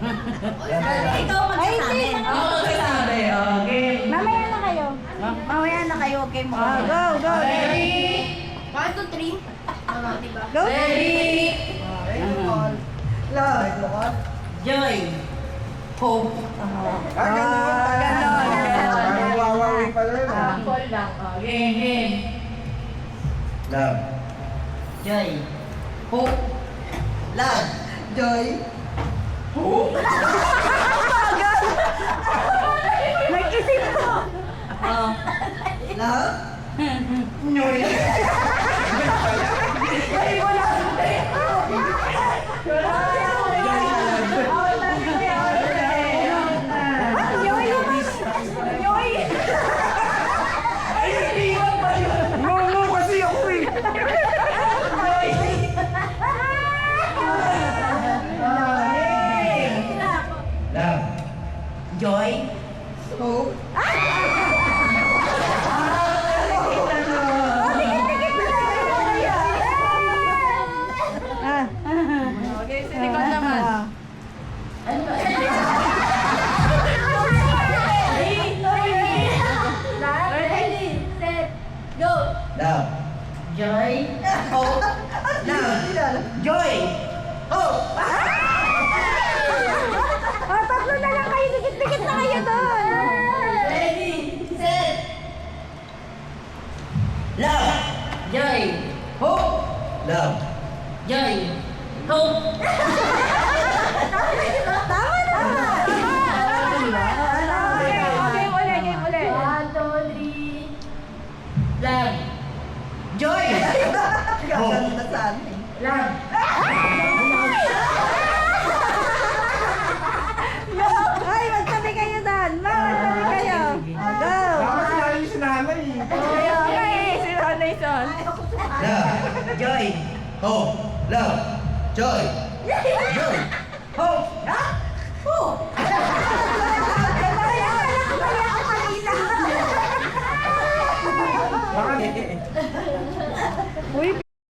Ikaw magsasabi. Oo, magsasabi. Okay. Mamaya na kayo. Mamaya na kayo, okay mo. Go, go. Ready? 1, 2, 3. Diba? Go. Ready? Love. Joy. Hope. Ganon. Parang wawawi pa rin. Call lang. Game, game. Love. Joy. Hope. Love. Joy. Nag-isip ko. Love. Nyoy. Ngungu kasi ako eh. Love. Joy. Hope. Okay, silikon naman. Ano ba? Ready, set, go. Love. Joy. Hope. Love. Joy. Hope. Tatlo na lang kayo. Dikit-dikit na kayo doon. Ready, set. Love. Joy. Hope. Love. Joy. Hope. Tama na. Okay, uli. 1, 2, 3. Love. Joy. Gaganda saan? Love. Ay, magtabi kayo doon. Magtabi kayo. Go. Dapat sinabi si nanay eh. Okay, si Ronay Son. Love. Joy. Hope. Love. Joy. Joy. Hope. Tatlo